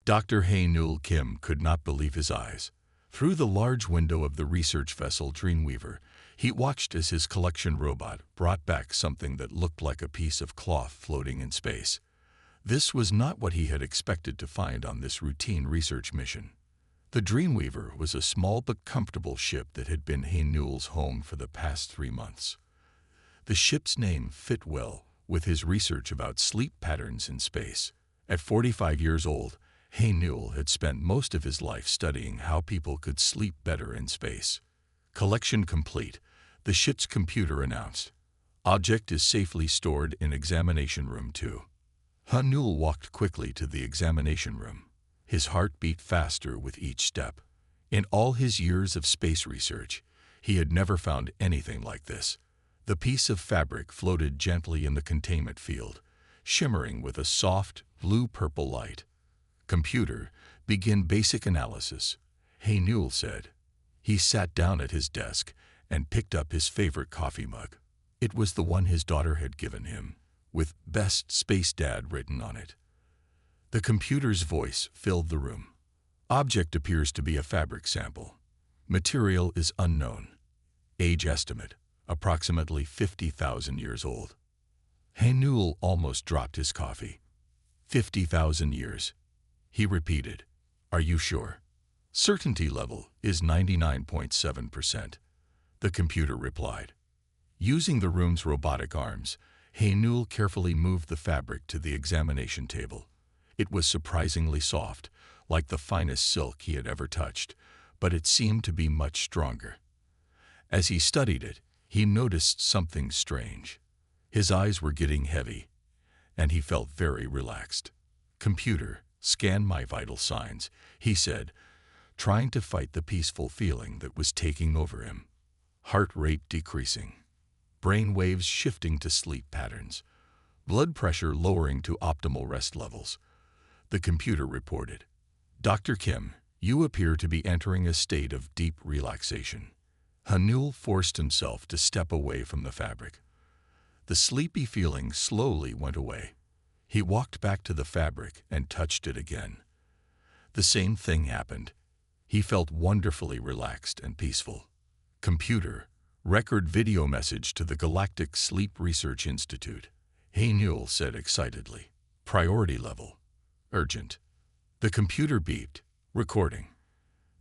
Dr. Hae-Nul Kim could not believe his eyes. Through the large window of the research vessel Dreamweaver, he watched as his collection robot brought back something that looked like a piece of cloth floating in space. This was not what he had expected to find on this routine research mission. The Dreamweaver was a small but comfortable ship that had been Hae-Nul's home for the past 3 months. The ship's name fit well with his research about sleep patterns in space. At 45 years old, Hae-Nul had spent most of his life studying how people could sleep better in space. Collection complete, the ship's computer announced. Object is safely stored in Examination Room 2. Hae-Nul walked quickly to the examination room. His heart beat faster with each step. In all his years of space research, he had never found anything like this. The piece of fabric floated gently in the containment field, shimmering with a soft, blue-purple light. Computer, begin basic analysis, Hae-Nul said. He sat down at his desk and picked up his favorite coffee mug. It was the one his daughter had given him, with Best Space Dad written on it. The computer's voice filled the room. Object appears to be a fabric sample. Material is unknown. Age estimate, approximately 50,000 years old. Hae-Nul almost dropped his coffee. 50,000 years. He repeated, "Are you sure?" Certainty level is 99.7%. The computer replied. Using the room's robotic arms, Hae-Nul carefully moved the fabric to the examination table. It was surprisingly soft, like the finest silk he had ever touched, but it seemed to be much stronger. As he studied it, he noticed something strange. His eyes were getting heavy, and he felt very relaxed. "Computer, scan my vital signs," he said, trying to fight the peaceful feeling that was taking over him. Heart rate decreasing. Brain waves shifting to sleep patterns. Blood pressure lowering to optimal rest levels. The computer reported, "Dr. Kim, you appear to be entering a state of deep relaxation." Hae-Nul forced himself to step away from the fabric. The sleepy feeling slowly went away. He walked back to the fabric and touched it again. The same thing happened. He felt wonderfully relaxed and peaceful. Computer, record video message to the Galactic Sleep Research Institute, Hae-Nul said excitedly. Priority level. Urgent. The computer beeped. Recording.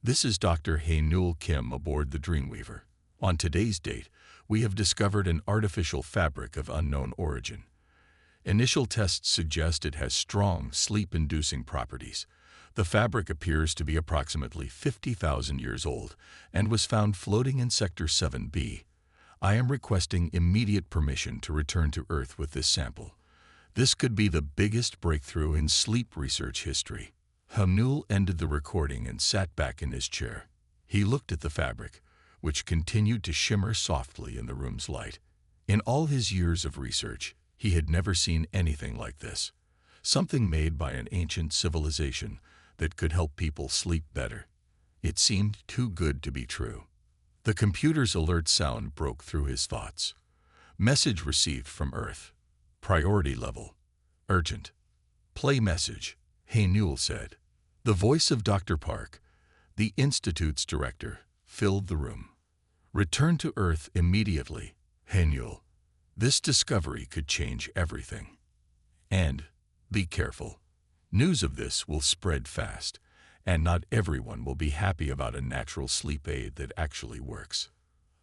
This is Dr. Hae-Nul Kim aboard the Dreamweaver. On today's date, we have discovered an artificial fabric of unknown origin. Initial tests suggest it has strong sleep-inducing properties. The fabric appears to be approximately 50,000 years old and was found floating in Sector 7B. I am requesting immediate permission to return to Earth with this sample. This could be the biggest breakthrough in sleep research history. Hae-Nul ended the recording and sat back in his chair. He looked at the fabric, which continued to shimmer softly in the room's light. In all his years of research, he had never seen anything like this. Something made by an ancient civilization that could help people sleep better. It seemed too good to be true. The computer's alert sound broke through his thoughts. Message received from Earth. Priority level. Urgent. Play message, Hae-Nul said. The voice of Dr. Park, the Institute's director, filled the room. Return to Earth immediately, Hae-Nul. This discovery could change everything. And be careful. News of this will spread fast, and not everyone will be happy about a natural sleep aid that actually works.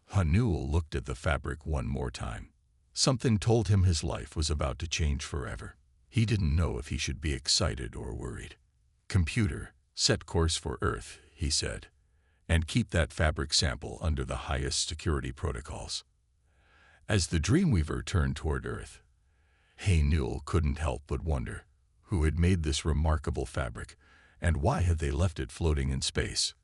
Hae-Nul looked at the fabric one more time. Something told him his life was about to change forever. He didn't know if he should be excited or worried. Computer, set course for Earth, he said, and keep that fabric sample under the highest security protocols. As the Dreamweaver turned toward Earth, Hae-Nul couldn't help but wonder who had made this remarkable fabric and why had they left it floating in space.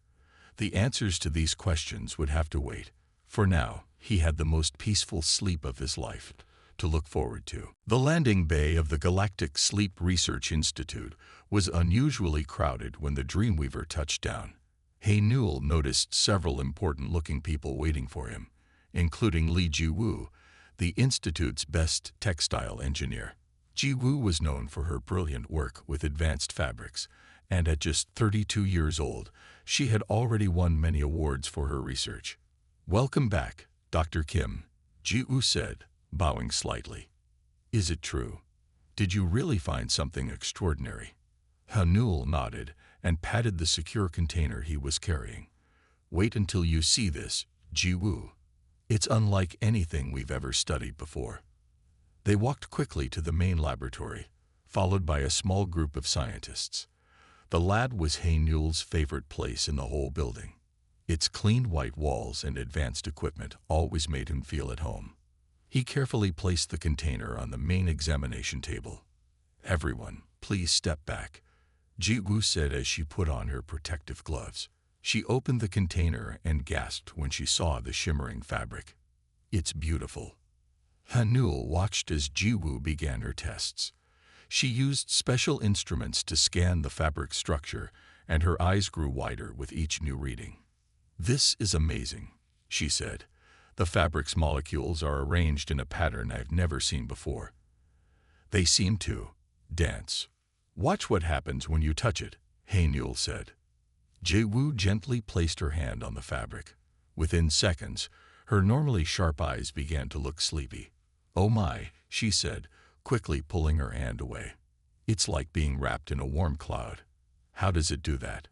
The answers to these questions would have to wait. For now, he had the most peaceful sleep of his life to look forward to. The landing bay of the Galactic Sleep Research Institute was unusually crowded when the Dreamweaver touched down. Hae-Nul noticed several important-looking people waiting for him, including Li Ji-woo, the Institute's best textile engineer. Ji-woo was known for her brilliant work with advanced fabrics, And at just 32 years old, she had already won many awards for her research. "Welcome back, Dr. Kim," Ji-woo said, bowing slightly. "Is it true? Did you really find something extraordinary?" Hanul nodded and patted the secure container he was carrying. "Wait until you see this, Ji-woo. It's unlike anything we've ever studied before." They walked quickly to the main laboratory, followed by a small group of scientists. The lab was Hanul's favorite place in the whole building. Its clean white walls and advanced equipment always made him feel at home. He carefully placed the container on the main examination table. "Everyone, please step back," Ji-woo said as she put on her protective gloves. She opened the container and gasped when she saw the shimmering fabric. "It's beautiful." Hanul watched as Ji-woo began her tests. She used special instruments to scan the fabric structure, and her eyes grew wider with each new reading. "This is amazing," she said. "The fabric's molecules are arranged in a pattern I've never seen before. They seem to dance." "Watch what happens when you touch it," Hanul said. Ji-woo gently placed her hand on the fabric. Within seconds, her normally sharp eyes began to look sleepy. "Oh my," she said, quickly pulling her hand away. "It's like being wrapped in a warm cloud." "How does it do that?"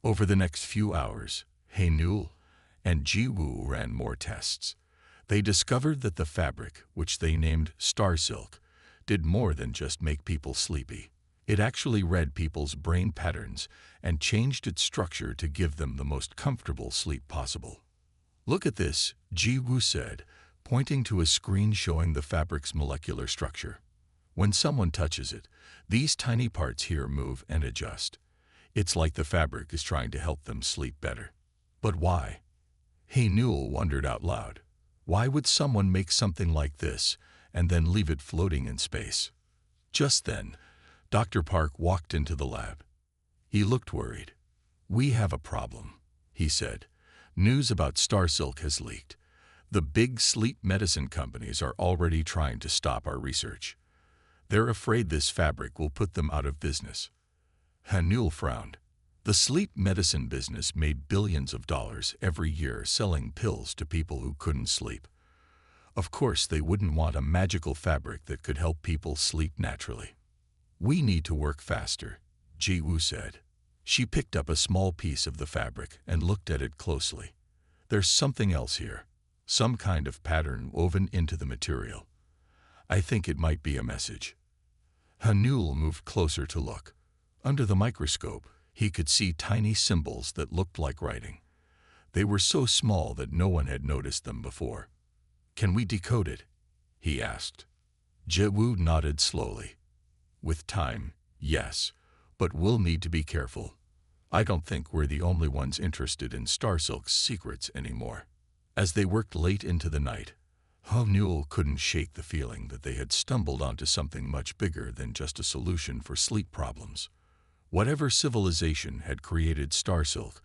Over the next few hours, Hanul and Ji-woo ran more tests. They discovered that the fabric, which they named Star Silk, did more than just make people sleepy. It actually read people's brain patterns and changed its structure to give them the most comfortable sleep possible. "Look at this," Ji-woo said, pointing to a screen showing the fabric's molecular structure. "When someone touches it, these tiny parts here move and adjust. It's like the fabric is trying to help them sleep better." "But why?" Hanul wondered out loud. Why would someone make something like this and then leave it floating in space? Just then, Dr. Park walked into the lab. He looked worried. "We have a problem," he said. "News about Star Silk has leaked. The big sleep medicine companies are already trying to stop our research. They're afraid this fabric will put them out of business." Hanul frowned. The sleep medicine business made billions of dollars every year selling pills to people who couldn't sleep. Of course, they wouldn't want a magical fabric that could help people sleep naturally. "We need to work faster," Ji-woo said. She picked up a small piece of the fabric and looked at it closely. "There's something else here, some kind of pattern woven into the material. I think it might be a message." Hanul moved closer to look. Under the microscope, he could see tiny symbols that looked like writing. They were so small that no one had noticed them before. "Can we decode it?" he asked. Ji-woo nodded slowly. "With time, yes, but we'll need to be careful. I don't think we're the only ones interested in Star Silk's secrets anymore." As they worked late into the night, Hanul couldn't shake the feeling that they had stumbled onto something much bigger than just a solution for sleep problems. Whatever civilization had created Star Silk,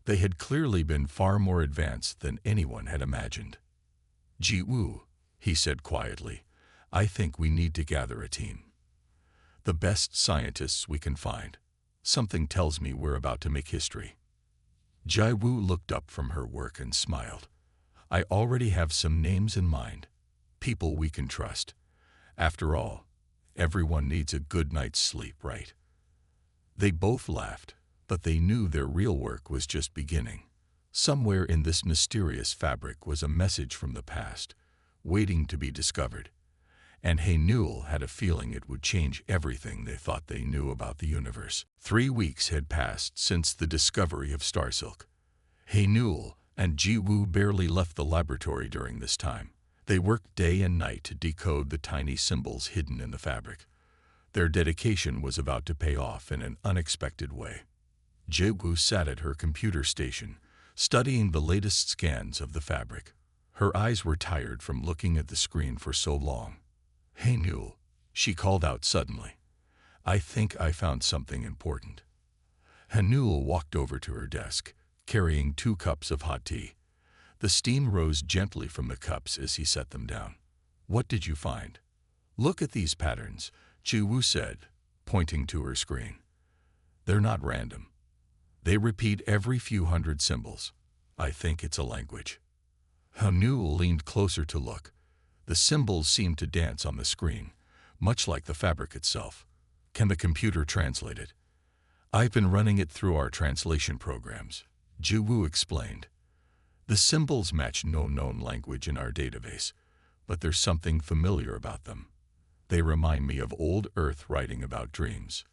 they had clearly been far more advanced than anyone had imagined. "Ji-woo," he said quietly, "I think we need to gather a team. The best scientists we can find. Something tells me we're about to make history." Ji-woo looked up from her work and smiled. "I already have some names in mind. People we can trust. After all, everyone needs a good night's sleep, right?" They both laughed, but they knew their real work was just beginning. Somewhere in this mysterious fabric was a message from the past, waiting to be discovered. And Hanul had a feeling it would change everything they thought they knew about the universe. 3 weeks had passed since the discovery of Star Silk. Hanul and Ji-woo barely left the laboratory during this time. They worked day and night to decode the tiny symbols hidden in the fabric. Their dedication was about to pay off in an unexpected way. Ji-woo sat at her computer station, studying the latest scans of the fabric. Her eyes were tired from looking at the screen for so long. "Hanul," she called out suddenly. "I think I found something important." Hanul walked over to her desk, carrying 2 cups of hot tea. The steam rose gently from the cups as he set them down. "What did you find?" "Look at these patterns," Ji-woo said, pointing to her screen. They're not random. They repeat every few hundred symbols. I think it's a language. Hanul leaned closer to look. The symbols seemed to dance on the screen, much like the fabric itself. Can the computer translate it? I've been running it through our translation programs, Jiwoo explained. The symbols match no known language in our database, but there's something familiar about them. They remind me of old Earth writing about dreams.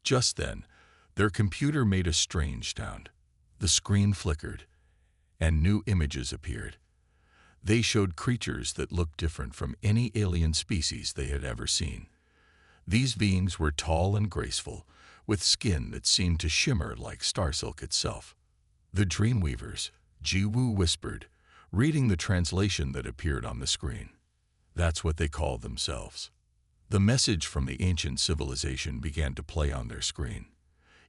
Just then, their computer made a strange sound. The screen flickered, and new images appeared. They showed creatures that looked different from any alien species they had ever seen. These beings were tall and graceful, with skin that seemed to shimmer like star silk itself. The Dreamweavers, Jiwoo whispered, reading the translation that appeared on the screen. That's what they call themselves. The message from the ancient civilization began to play on their screen.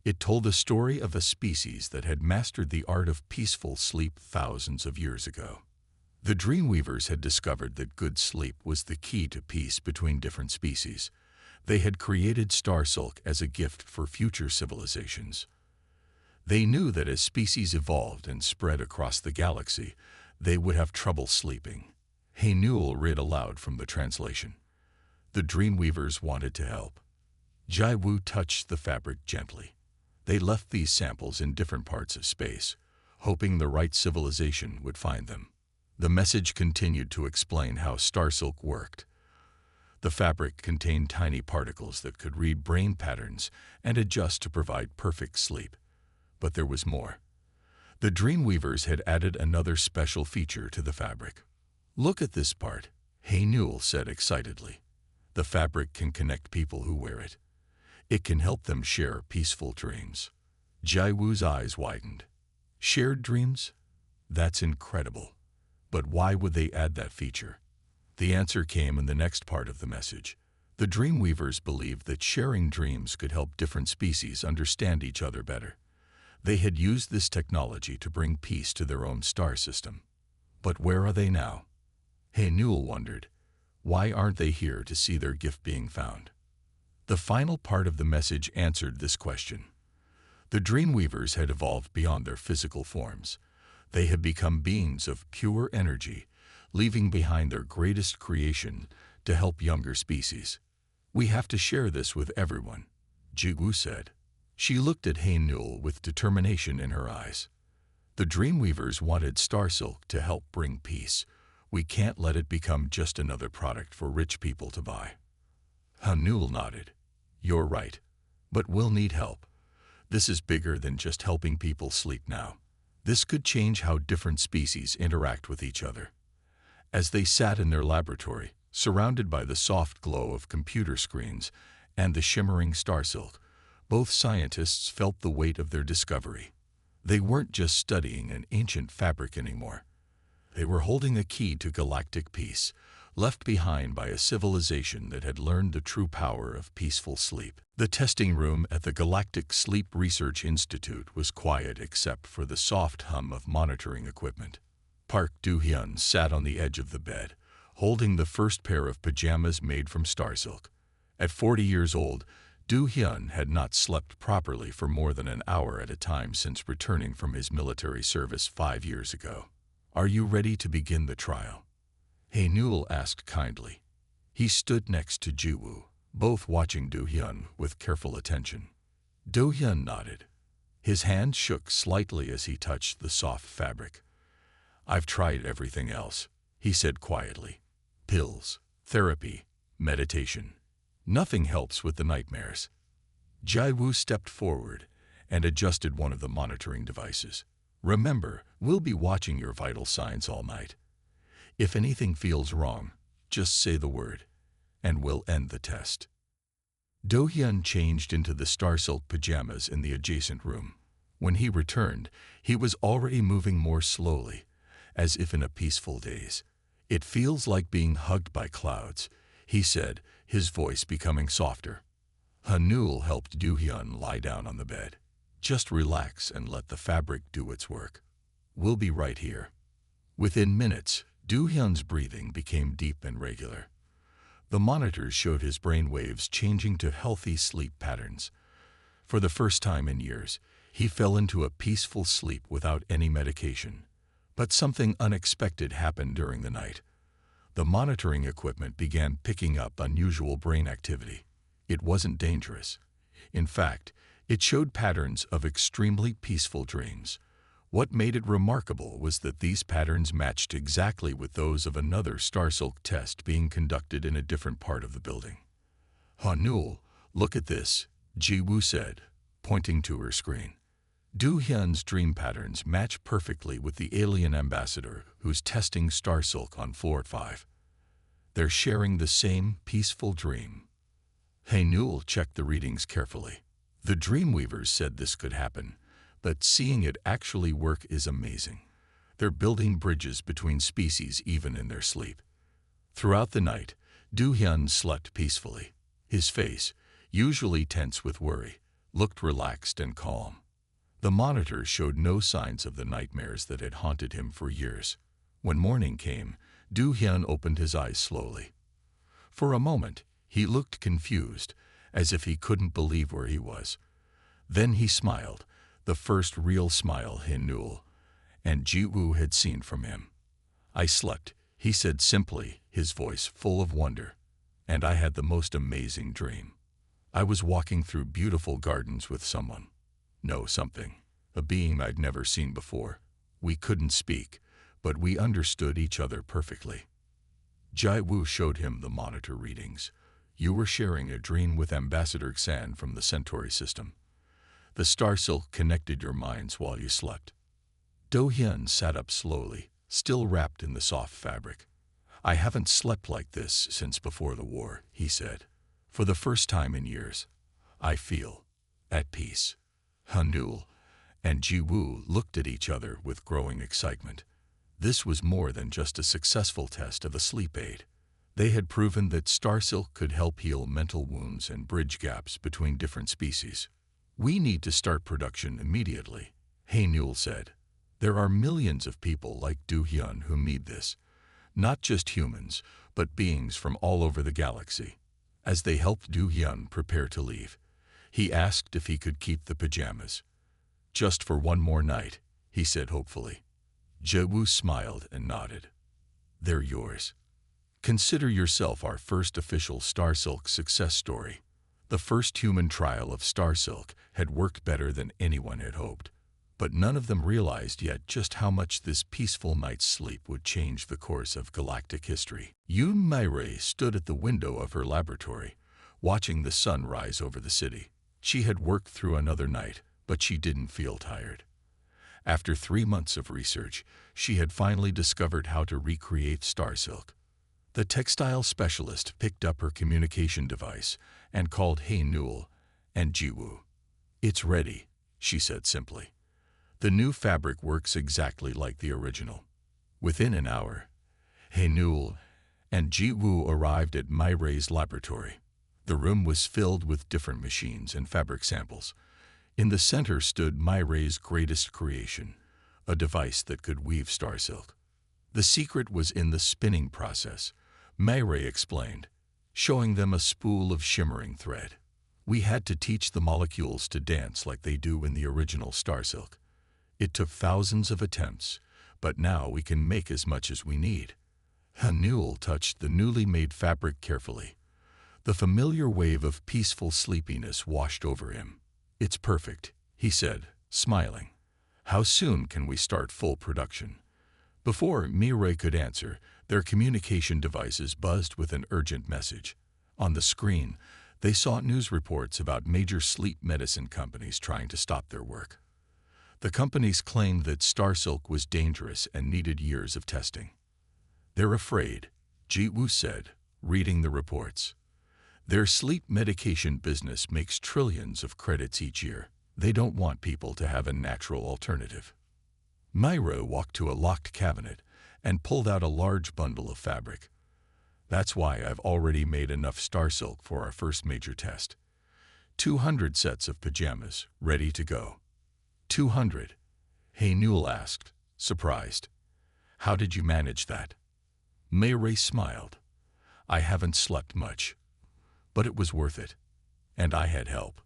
It told the story of a species that had mastered the art of peaceful sleep thousands of years ago. The Dreamweavers had discovered that good sleep was the key to peace between different species. They had created star silk as a gift for future civilizations. They knew that as species evolved and spread across the galaxy, they would have trouble sleeping. Haenul read aloud from the translation. The Dreamweavers wanted to help. Jiwoo touched the fabric gently. They left these samples in different parts of space, hoping the right civilization would find them. The message continued to explain how star silk worked. The fabric contained tiny particles that could read brain patterns and adjust to provide perfect sleep. But there was more. The Dreamweavers had added another special feature to the fabric. Look at this part, Haenul said excitedly. The fabric can connect people who wear it. It can help them share peaceful dreams. Jiwoo's eyes widened. Shared dreams? That's incredible. But why would they add that feature? The answer came in the next part of the message. The Dreamweavers believed that sharing dreams could help different species understand each other better. They had used this technology to bring peace to their own star system. But where are they now? Haenul wondered. Why aren't they here to see their gift being found? The final part of the message answered this question. The Dreamweavers had evolved beyond their physical forms. They had become beings of pure energy, leaving behind their greatest creation to help younger species. We have to share this with everyone, Jiwoo said. She looked at Haenul with determination in her eyes. The Dreamweavers wanted star silk to help bring peace. We can't let it become just another product for rich people to buy. Haenul nodded. You're right, but we'll need help. This is bigger than just helping people sleep now. This could change how different species interact with each other. As they sat in their laboratory, surrounded by the soft glow of computer screens and the shimmering star silk, both scientists felt the weight of their discovery. They weren't just studying an ancient fabric anymore. They were holding a key to galactic peace, left behind by a civilization that had learned the true power of peaceful sleep. The testing room at the Galactic Sleep Research Institute was quiet except for the soft hum of monitoring equipment. Park Do-hyun sat on the edge of the bed, holding the first pair of pajamas made from star silk. At 40 years old, Do-hyun had not slept properly for more than an hour at a time since returning from his military service 5 years ago. Are you ready to begin the trial? Haenul asked kindly. He stood next to Jiwoo, both watching Do-hyun with careful attention. Do-hyun nodded. His hand shook slightly as he touched the soft fabric. I've tried everything else, he said quietly. Pills, therapy, meditation. Nothing helps with the nightmares. Jiwoo stepped forward and adjusted one of the monitoring devices. Remember, we'll be watching your vital signs all night. If anything feels wrong, just say the word, and we'll end the test. Do-hyun changed into the star silk pajamas in the adjacent room. When he returned, he was already moving more slowly, as if in a peaceful daze. It feels like being hugged by clouds, he said, his voice becoming softer. Haenul helped Do-hyun lie down on the bed. Just relax and let the fabric do its work. We'll be right here. Within minutes, Do-hyun's breathing became deep and regular. The monitors showed his brain waves changing to healthy sleep patterns. For the first time in years, he fell into a peaceful sleep without any medication. But something unexpected happened during the night. The monitoring equipment began picking up unusual brain activity. It wasn't dangerous. In fact, it showed patterns of extremely peaceful dreams. What made it remarkable was that these patterns matched exactly with those of another Starsilk test being conducted in a different part of the building. "Hanul, look at this," Ji-woo said, pointing to her screen. Do-hyun's dream patterns match perfectly with the alien ambassador who's testing Starsilk on floor 5. They're sharing the same peaceful dream. Hanul checked the readings carefully. The Dreamweavers said this could happen, but seeing it actually work is amazing. They're building bridges between species even in their sleep. Throughout the night, Do-hyun slept peacefully. His face, usually tense with worry, looked relaxed and calm. The monitor showed no signs of the nightmares that had haunted him for years. When morning came, Do-hyun opened his eyes slowly. For a moment, he looked confused, as if he couldn't believe where he was. Then he smiled, the first real smile Hanul and Ji-woo had seen from him. "I slept," he said simply, his voice full of wonder. "And I had the most amazing dream. I was walking through beautiful gardens with someone. No, something. A being I'd never seen before. We couldn't speak, but we understood each other perfectly." Ji-woo showed him the monitor readings. "You were sharing a dream with Ambassador Xan from the Centauri system. The Starsilk connected your minds while you slept." Do-hyun sat up slowly, still wrapped in the soft fabric. "I haven't slept like this since before the war," he said. "For the first time in years, I feel at peace." Hanul and Ji-woo looked at each other with growing excitement. This was more than just a successful test of a sleep aid. They had proven that Starsilk could help heal mental wounds and bridge gaps between different species. "We need to start production immediately," Hanul said. "There are millions of people like Do-hyun who need this. Not just humans, but beings from all over the galaxy." As they helped Do-hyun prepare to leave, he asked if he could keep the pajamas. "Just for one more night," he said hopefully. Ji-woo smiled and nodded. "They're yours. Consider yourself our first official Starsilk success story." The first human trial of Starsilk had worked better than anyone had hoped, but none of them realized yet just how much this peaceful night's sleep would change the course of galactic history. Yoon Mi-rae stood at the window of her laboratory, watching the sun rise over the city. She had worked through another night, but she didn't feel tired. After 3 months of research, she had finally discovered how to recreate Starsilk. The textile specialist picked up her communication device and called Hanul and Ji-woo. "It's ready," she said simply. "The new fabric works exactly like the original." Within an hour, Hanul and Ji-woo arrived at Mi-rae's laboratory. The room was filled with different machines and fabric samples. In the center stood Mi-rae's greatest creation, a device that could weave Starsilk. The secret was in the spinning process, Mi-rae explained, showing them a spool of shimmering thread. "We had to teach the molecules to dance like they do in the original Starsilk. It took thousands of attempts, but now we can make as much as we need." Hanul touched the newly made fabric carefully. The familiar wave of peaceful sleepiness washed over him. "It's perfect," he said, smiling. "How soon can we start full production?" Before Mi-rae could answer, their communication devices buzzed with an urgent message. On the screen, they saw news reports about major sleep medicine companies trying to stop their work. The companies claimed that Starsilk was dangerous and needed years of testing. "They're afraid," Ji-woo said, reading the reports. "Their sleep medication business makes trillions of credits each year. They don't want people to have a natural alternative." Mi-rae walked to a locked cabinet and pulled out a large bundle of fabric. "That's why I've already made enough Starsilk for our first major test. 200 sets of pajamas, ready to go." 200? Hanul asked, surprised. "How did you manage that?" Mi-rae smiled. "I haven't slept much, but it was worth it. And I had help."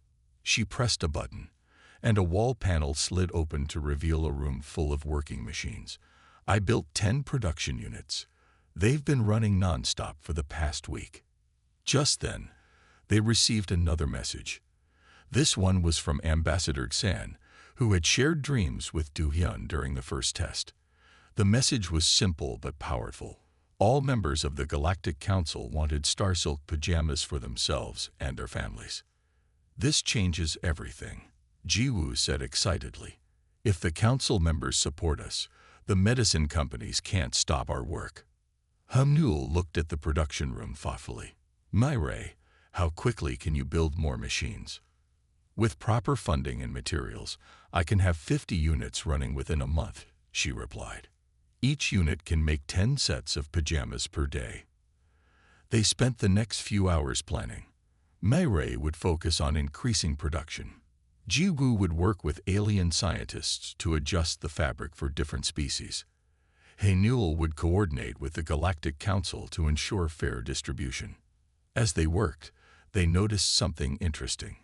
She pressed a button, and a wall panel slid open to reveal a room full of working machines. I built 10 production units. They've been running nonstop for the past week. Just then, they received another message. This one was from Ambassador Xan, who had shared dreams with Do-hyun during the first test. The message was simple but powerful. All members of the Galactic Council wanted Star Silk pajamas for themselves and their families. This changes everything, Ji-woo said excitedly. If the council members support us, the medicine companies can't stop our work. Hamnul looked at the production room thoughtfully. Myrae, how quickly can you build more machines? With proper funding and materials, I can have 50 units running within a month, she replied. Each unit can make 10 sets of pajamas per day. They spent the next few hours planning. Myrae would focus on increasing production. Ji-woo would work with alien scientists to adjust the fabric for different species. Haenul would coordinate with the Galactic Council to ensure fair distribution. As they worked, they noticed something interesting.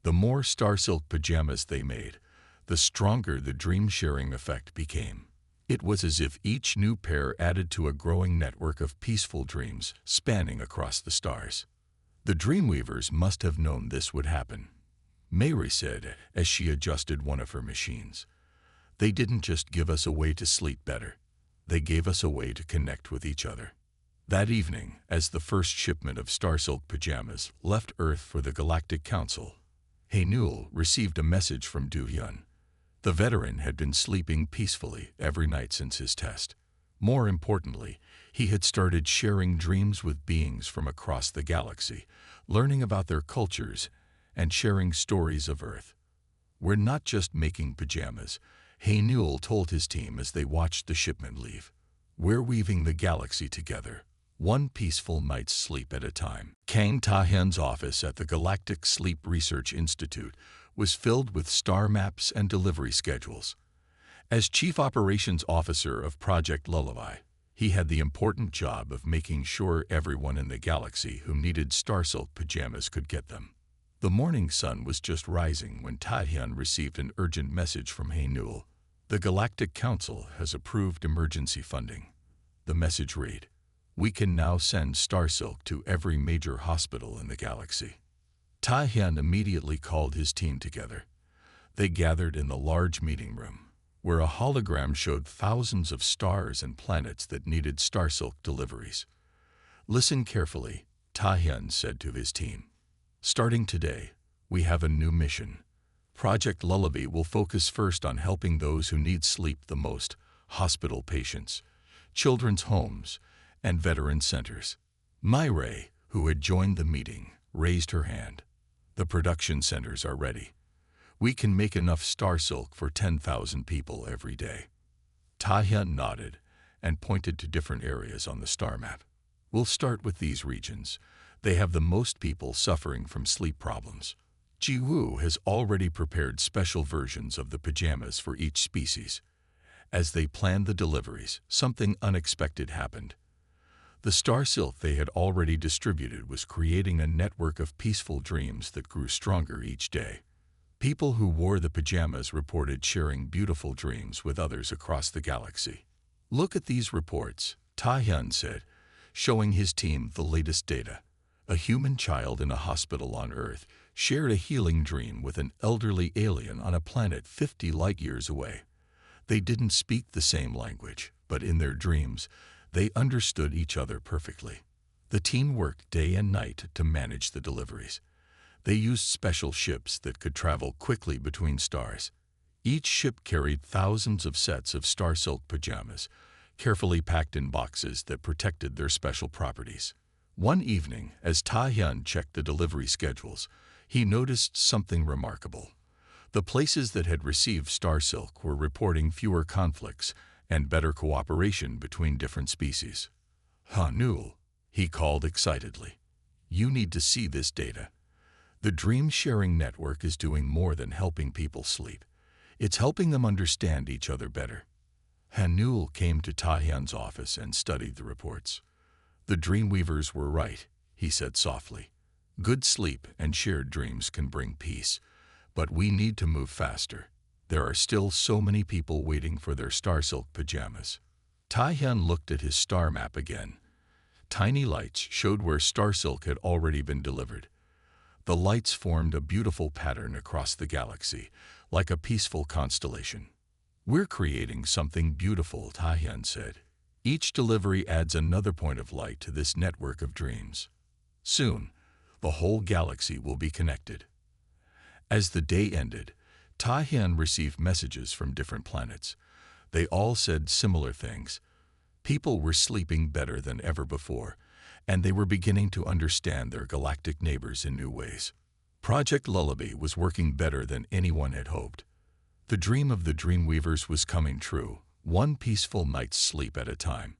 The more Star Silk pajamas they made, the stronger the dream-sharing effect became. It was as if each new pair added to a growing network of peaceful dreams spanning across the stars. The Dreamweavers must have known this would happen, Mary said as she adjusted one of her machines. They didn't just give us a way to sleep better. They gave us a way to connect with each other. That evening, as the first shipment of Star Silk pajamas left Earth for the Galactic Council, Haenul received a message from Do-hyun. The veteran had been sleeping peacefully every night since his test. More importantly, he had started sharing dreams with beings from across the galaxy, learning about their cultures and sharing stories of Earth. We're not just making pajamas, Haenul told his team as they watched the shipment leave. We're weaving the galaxy together, one peaceful night's sleep at a time. Kang Ta-hyun's office at the Galactic Sleep Research Institute was filled with star maps and delivery schedules. As Chief Operations Officer of Project Lullaby, he had the important job of making sure everyone in the galaxy who needed Star Silk pajamas could get them. The morning sun was just rising when Ta-hyun received an urgent message from Haenul. The Galactic Council has approved emergency funding. The message read, "We can now send Star Silk to every major hospital in the galaxy." Ta-hyun immediately called his team together. They gathered in the large meeting room, where a hologram showed thousands of stars and planets that needed Star Silk deliveries. "Listen carefully," Ta-hyun said to his team. "Starting today, we have a new mission. Project Lullaby will focus first on helping those who need sleep the most, hospital patients, children's homes, and veteran centers." Myrae, who had joined the meeting, raised her hand. "The production centers are ready. We can make enough Star Silk for 10,000 people every day." Ta-hyun nodded and pointed to different areas on the star map. "We'll start with these regions. They have the most people suffering from sleep problems." Ji-woo has already prepared special versions of the pajamas for each species. As they planned the deliveries, something unexpected happened. The Star Silk they had already distributed was creating a network of peaceful dreams that grew stronger each day. People who wore the pajamas reported sharing beautiful dreams with others across the galaxy. "Look at these reports," Ta-hyun said, showing his team the latest data. A human child in a hospital on Earth shared a healing dream with an elderly alien on a planet 50 light-years away. They didn't speak the same language, but in their dreams, they understood each other perfectly. The team worked day and night to manage the deliveries. They used special ships that could travel quickly between stars. Each ship carried thousands of sets of Star Silk pajamas, carefully packed in boxes that protected their special properties. One evening, as Ta-hyun checked the delivery schedules, he noticed something remarkable. The places that had received Star Silk were reporting fewer conflicts and better cooperation between different species. "Haenul," he called excitedly. "You need to see this data. The dream-sharing network is doing more than helping people sleep. It's helping them understand each other better." Haenul came to Ta-hyun's office and studied the reports. "The Dreamweavers were right," he said softly. Good sleep and shared dreams can bring peace, but we need to move faster. There are still so many people waiting for their star silk pajamas. Taehyun looked at his star map again. Tiny lights showed where star silk had already been delivered. The lights formed a beautiful pattern across the galaxy, like a peaceful constellation. "We're creating something beautiful," Taehyun said. "Each delivery adds another point of light to this network of dreams. Soon, the whole galaxy will be connected." As the day ended, Taehyun received messages from different planets. They all said similar things. People were sleeping better than ever before, and they were beginning to understand their galactic neighbors in new ways. Project Lullaby was working better than anyone had hoped. The dream of the Dreamweavers was coming true, one peaceful night's sleep at a time.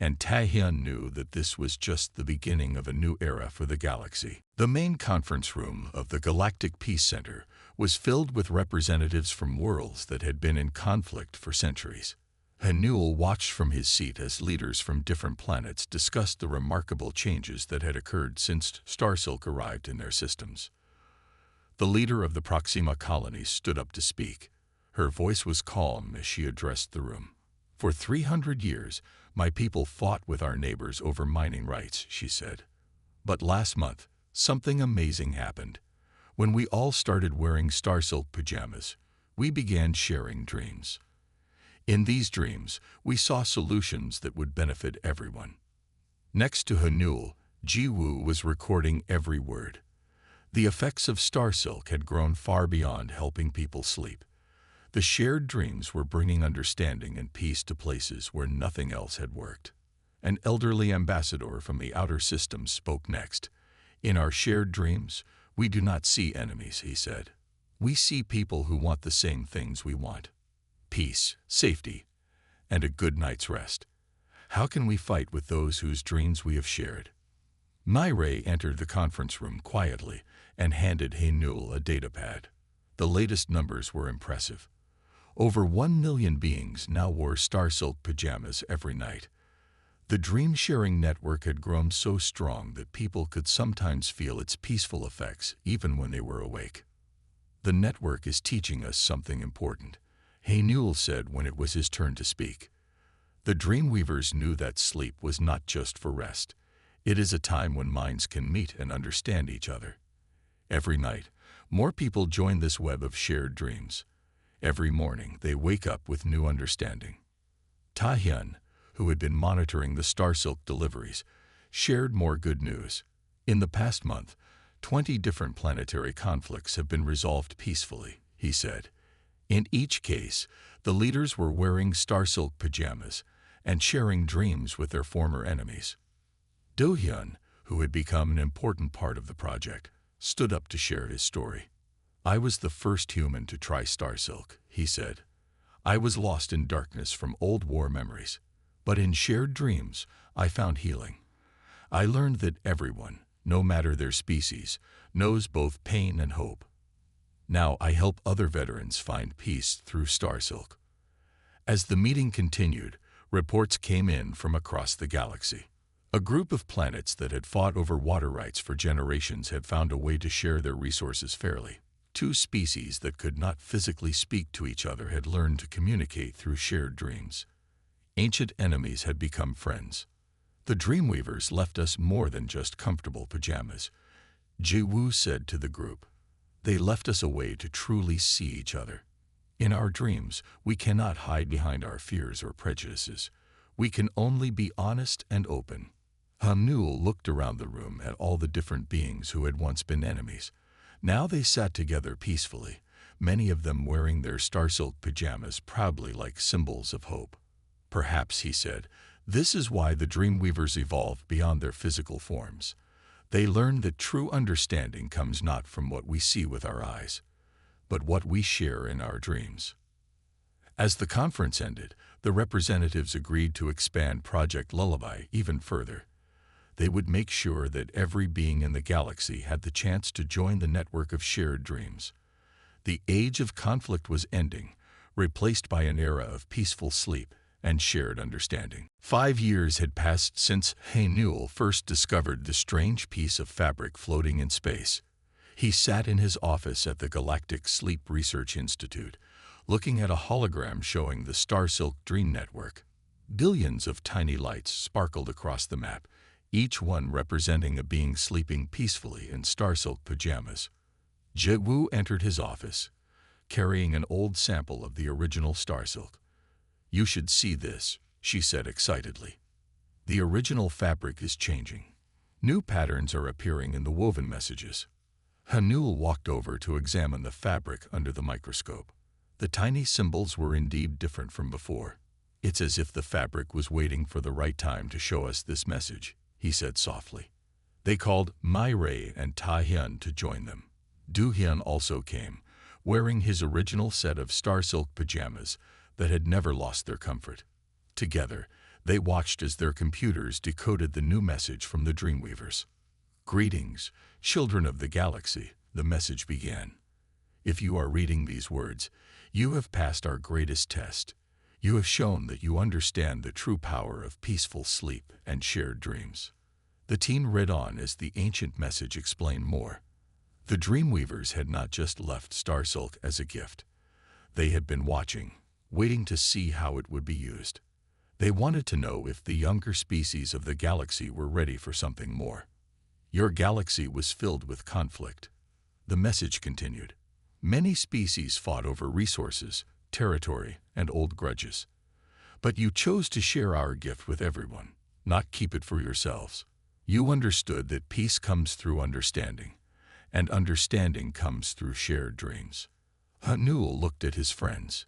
And Taehyun knew that this was just the beginning of a new era for the galaxy. The main conference room of the Galactic Peace Center was filled with representatives from worlds that had been in conflict for centuries. Hanul watched from his seat as leaders from different planets discussed the remarkable changes that had occurred since Starsilk arrived in their systems. The leader of the Proxima colony stood up to speak. Her voice was calm as she addressed the room. "For 300 years, my people fought with our neighbors over mining rights," she said. "But last month, something amazing happened. When we all started wearing Starsilk pajamas, we began sharing dreams. In these dreams, we saw solutions that would benefit everyone." Next to Hanul, Ji-woo was recording every word. The effects of Starsilk had grown far beyond helping people sleep. The shared dreams were bringing understanding and peace to places where nothing else had worked. An elderly ambassador from the outer systems spoke next. "In our shared dreams, we do not see enemies," he said. "We see people who want the same things we want. Peace, safety, and a good night's rest. How can we fight with those whose dreams we have shared?" Nairei entered the conference room quietly and handed Haenul a datapad. The latest numbers were impressive. Over 1 million beings now wore Starsilk pajamas every night. The dream-sharing network had grown so strong that people could sometimes feel its peaceful effects even when they were awake. "The network is teaching us something important," Haenul said when it was his turn to speak. The Dreamweavers knew that sleep was not just for rest. It is a time when minds can meet and understand each other. Every night, more people join this web of shared dreams. Every morning, they wake up with new understanding. Taehyun, who had been monitoring the Starsilk deliveries, shared more good news. "In the past month, 20 different planetary conflicts have been resolved peacefully," he said. In each case, the leaders were wearing Starsilk pajamas and sharing dreams with their former enemies. Do-hyun, who had become an important part of the project, stood up to share his story. "I was the first human to try Starsilk," he said. "I was lost in darkness from old war memories, but in shared dreams, I found healing. I learned that everyone, no matter their species, knows both pain and hope. Now I help other veterans find peace through Starsilk." As the meeting continued, reports came in from across the galaxy. A group of planets that had fought over water rights for generations had found a way to share their resources fairly. 2 species that could not physically speak to each other had learned to communicate through shared dreams. Ancient enemies had become friends. "The Dreamweavers left us more than just comfortable pajamas," Ji-woo said to the group. "They left us a way to truly see each other. In our dreams, we cannot hide behind our fears or prejudices. We can only be honest and open." Hanul looked around the room at all the different beings who had once been enemies. Now they sat together peacefully, many of them wearing their Starsilk pajamas proudly like symbols of hope. "Perhaps," he said, "this is why the Dreamweavers evolved beyond their physical forms. They learned that true understanding comes not from what we see with our eyes, but what we share in our dreams." As the conference ended, the representatives agreed to expand Project Lullaby even further. They would make sure that every being in the galaxy had the chance to join the network of shared dreams. The age of conflict was ending, replaced by an era of peaceful sleep and shared understanding. 5 years had passed since Newell first discovered the strange piece of fabric floating in space. He sat in his office at the Galactic Sleep Research Institute, looking at a hologram showing the Starsilk Dream Network. Billions of tiny lights sparkled across the map, each one representing a being sleeping peacefully in Starsilk pajamas. Jiwoo entered his office, carrying an old sample of the original Starsilk. "You should see this," she said excitedly. "The original fabric is changing. New patterns are appearing in the woven messages." Hanul walked over to examine the fabric under the microscope. The tiny symbols were indeed different from before. "It's as if the fabric was waiting for the right time to show us this message," he said softly. They called Mai-Ray and Ta-Hyun to join them. Do-Hyun also came, wearing his original set of Starsilk pajamas that had never lost their comfort. Together, they watched as their computers decoded the new message from the Dreamweavers. "Greetings, children of the galaxy," the message began. "If you are reading these words, you have passed our greatest test. You have shown that you understand the true power of peaceful sleep and shared dreams." The teen read on as the ancient message explained more. The Dreamweavers had not just left Starsilk as a gift. They had been watching, waiting to see how it would be used. They wanted to know if the younger species of the galaxy were ready for something more. "Your galaxy was filled with conflict," the message continued. "Many species fought over resources, territory, and old grudges. But you chose to share our gift with everyone, not keep it for yourselves. You understood that peace comes through understanding, and understanding comes through shared dreams." Hanul looked at his friends.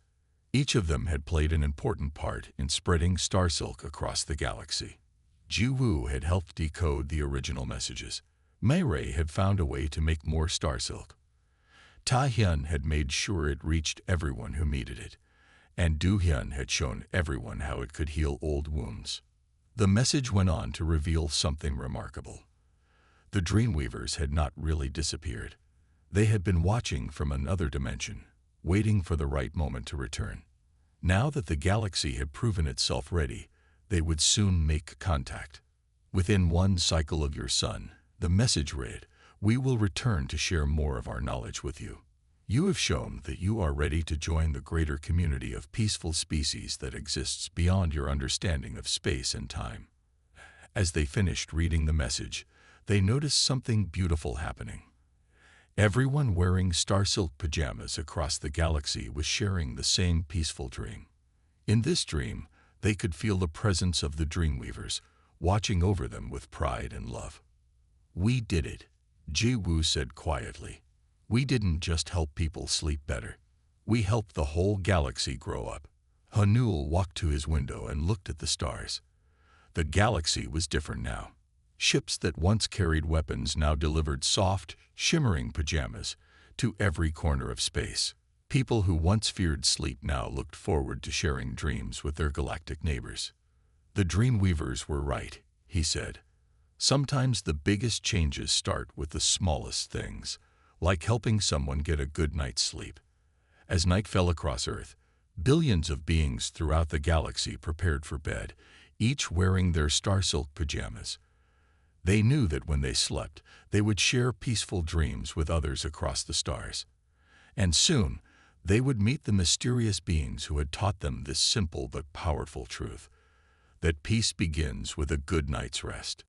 Each of them had played an important part in spreading Starsilk across the galaxy. Jiwoo had helped decode the original messages. Mai-Ray had found a way to make more Starsilk. Ta-Hyun had made sure it reached everyone who needed it, and Do-Hyun had shown everyone how it could heal old wounds. The message went on to reveal something remarkable. The Dreamweavers had not really disappeared. They had been watching from another dimension, waiting for the right moment to return. Now that the galaxy had proven itself ready, they would soon make contact. "Within one cycle of your sun," the message read, "we will return to share more of our knowledge with you. You have shown that you are ready to join the greater community of peaceful species that exists beyond your understanding of space and time." As they finished reading the message, they noticed something beautiful happening. Everyone wearing Starsilk pajamas across the galaxy was sharing the same peaceful dream. In this dream, they could feel the presence of the Dreamweavers, watching over them with pride and love. "We did it," Jiwoo said quietly. "We didn't just help people sleep better. We helped the whole galaxy grow up." Hanul walked to his window and looked at the stars. The galaxy was different now. Ships that once carried weapons now delivered soft, shimmering pajamas to every corner of space. People who once feared sleep now looked forward to sharing dreams with their galactic neighbors. "The Dreamweavers were right," he said. "Sometimes the biggest changes start with the smallest things, like helping someone get a good night's sleep." As night fell across Earth, billions of beings throughout the galaxy prepared for bed, each wearing their Starsilk pajamas. They knew that when they slept, they would share peaceful dreams with others across the stars. And soon, they would meet the mysterious beings who had taught them this simple but powerful truth, that peace begins with a good night's rest.